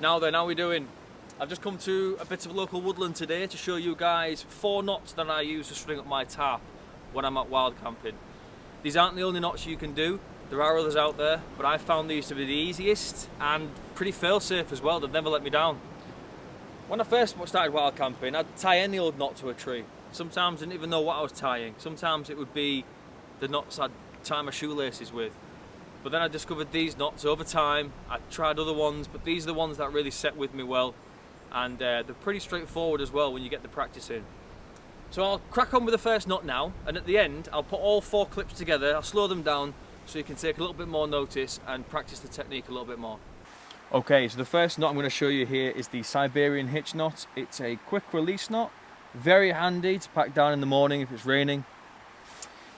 Now then, how are we doing? I've just come to a bit of local woodland today to show you guys 4 knots that I use to string up my tarp when I'm at wild camping. These aren't the only knots you can do, there are others out there, but I found these to be the easiest and pretty fail-safe as well. They've never let me down. When I first started wild camping, I'd tie any old knot to a tree. Sometimes I didn't even know what I was tying. Sometimes it would be the knots I'd tie my shoelaces with. But then I discovered these knots over time. I tried other ones, but these are the ones that really set with me well. And they're pretty straightforward as well when you get the practice in. So I'll crack on with the first knot now, and at the end I'll put all 4 clips together, I'll slow them down so you can take a little bit more notice and practice the technique a little bit more. Okay, so the first knot I'm going to show you here is the Siberian hitch knot. It's a quick release knot, very handy to pack down in the morning if it's raining.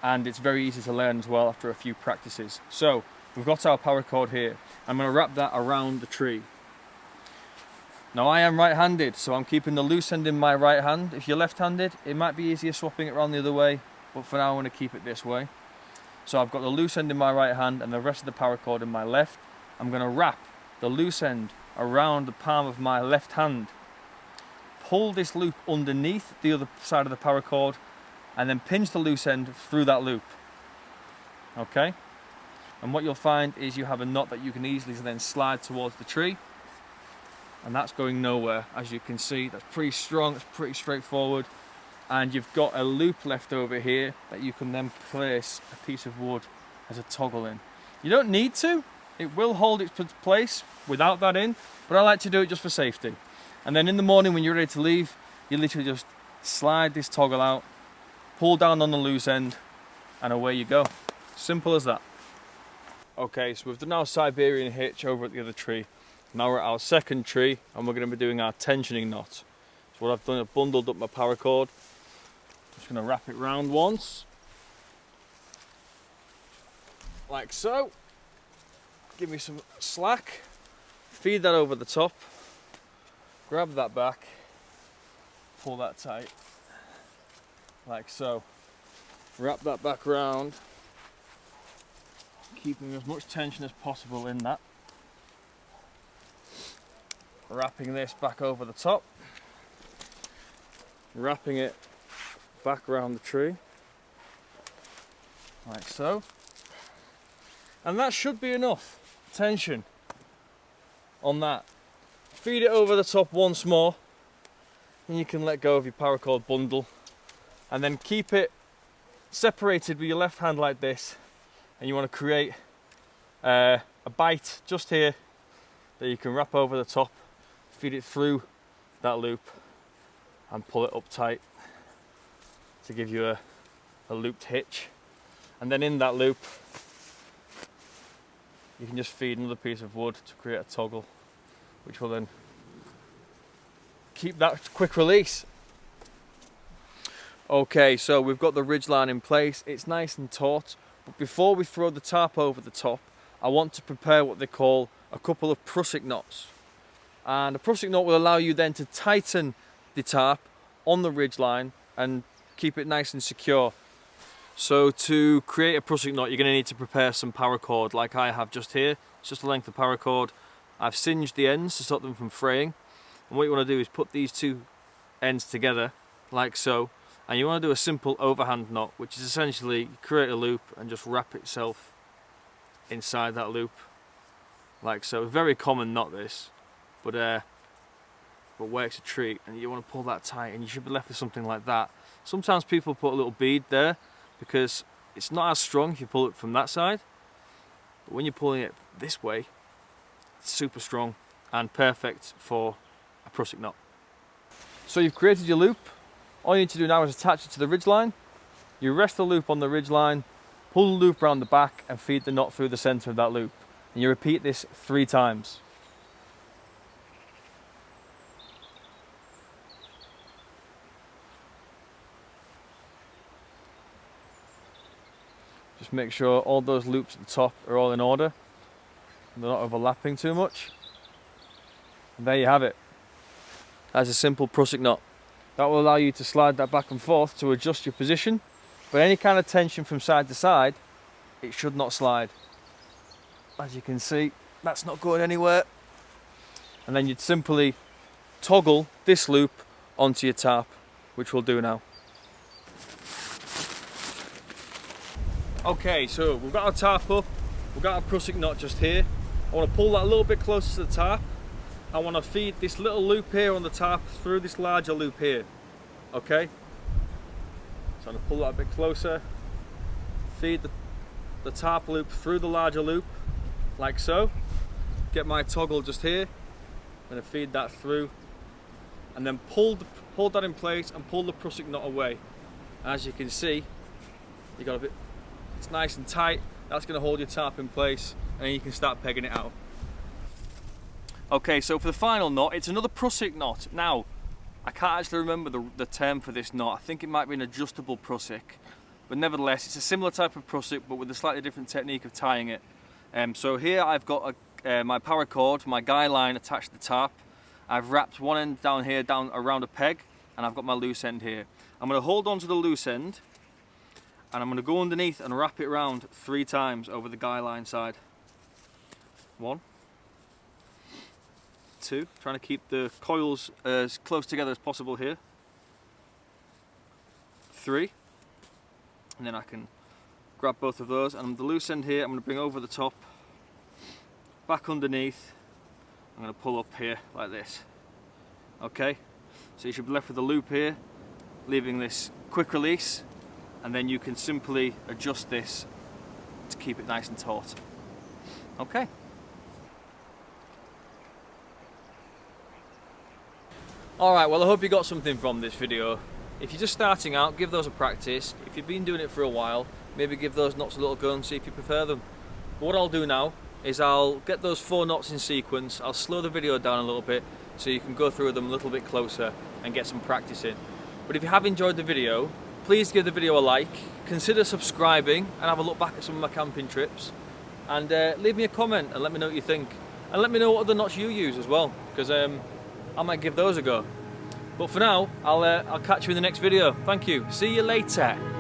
And it's very easy to learn as well after a few practices. So we've got our paracord here. I'm going to wrap that around the tree. Now I am right-handed, so I'm keeping the loose end in my right hand. If you're left-handed, it might be easier swapping it around the other way, but for now I'm going to keep it this way. So I've got the loose end in my right hand and the rest of the paracord in my left. I'm going to wrap the loose end around the palm of my left hand. Pull this loop underneath the other side of the paracord and then pinch the loose end through that loop. Okay? And what you'll find is you have a knot that you can easily then slide towards the tree. And that's going nowhere. As you can see, that's pretty strong, it's pretty straightforward. And you've got a loop left over here that you can then place a piece of wood as a toggle in. You don't need to, it will hold its place without that in, but I like to do it just for safety. And then in the morning when you're ready to leave, you literally just slide this toggle out, pull down on the loose end, and away you go. Simple as that. Okay, so we've done our Siberian hitch over at the other tree. Now we're at our second tree, and we're going to be doing our tensioning knot. So what I've done, I've bundled up my paracord. Just going to wrap it round once, like so. Give me some slack. Feed that over the top. Grab that back. Pull that tight, like so. Wrap that back round, keeping as much tension as possible in that. Wrapping this back over the top, wrapping it back around the tree, like so. And that should be enough tension on that. Feed it over the top once more, and you can let go of your paracord bundle, and then keep it separated with your left hand like this. And you want to create a bite just here that you can wrap over the top, feed it through that loop and pull it up tight to give you a looped hitch. And then in that loop you can just feed another piece of wood to create a toggle, which will then keep that quick release. Okay, so we've got the ridgeline in place, it's nice and taut, but before we throw the tarp over the top, I want to prepare what they call a couple of prusik knots. And a prusik knot will allow you then to tighten the tarp on the ridgeline and keep it nice and secure. So to create a prusik knot, you're going to need to prepare some paracord like I have just here. It's just a length of paracord. I've singed the ends to stop them from fraying. And what you want to do is put these 2 ends together like so. And you want to do a simple overhand knot, which is essentially create a loop and just wrap itself inside that loop like so. Very common knot this, but works a treat. And you want to pull that tight, and you should be left with something like that. Sometimes people put a little bead there because it's not as strong if you pull it from that side, but when you're pulling it this way, it's super strong and perfect for a prusik knot. So you've created your loop. All you need to do now is attach it to the ridgeline. You rest the loop on the ridgeline, pull the loop around the back and feed the knot through the center of that loop. And you repeat this 3 times. Just make sure all those loops at the top are all in order and they're not overlapping too much. And there you have it. That's a simple prusik knot. That will allow you to slide that back and forth to adjust your position, but any kind of tension from side to side, it should not slide. As you can see, that's not going anywhere. and then you'd simply toggle this loop onto your tarp, which we'll do now. Okay, so we've got our tarp up, we've got our prusik knot just here. I want to pull that a little bit closer to the tarp. I want to feed this little loop here on the tarp through this larger loop here. Okay? So I'm going to pull that a bit closer, feed the tarp loop through the larger loop, like so. Get my toggle just here, I'm going to feed that through, and then hold that in place and pull the prusik knot away. As you can see, you got a bit, it's nice and tight. That's going to hold your tarp in place, and then you can start pegging it out. Okay, so for the final knot, it's another prusik knot. Now, I can't actually remember the term for this knot. I think it might be an adjustable prusik, but nevertheless, it's a similar type of prusik, but with a slightly different technique of tying it. So here I've got my paracord, my guy line attached to the tarp. I've wrapped one end down here, down around a peg, and I've got my loose end here. I'm going to hold on to the loose end, and I'm going to go underneath and wrap it around 3 times over the guy line side. 1, 2, trying to keep the coils as close together as possible here. 3, and then I can grab both of those, and the loose end here I'm going to bring over the top, back underneath. I'm going to pull up here like this. Okay, so you should be left with a loop here, leaving this quick release, and then you can simply adjust this to keep it nice and taut. Okay. Alright, well I hope you got something from this video. If you're just starting out, give those a practice. If you've been doing it for a while, maybe give those knots a little go and see if you prefer them. But what I'll do now is I'll get those 4 knots in sequence. I'll slow the video down a little bit so you can go through them a little bit closer and get some practice in. But if you have enjoyed the video, please give the video a like, consider subscribing and have a look back at some of my camping trips, and leave me a comment and let me know what you think, and let me know what other knots you use as well, because I might give those a go. But for now, I'll catch you in the next video. Thank you. See you later.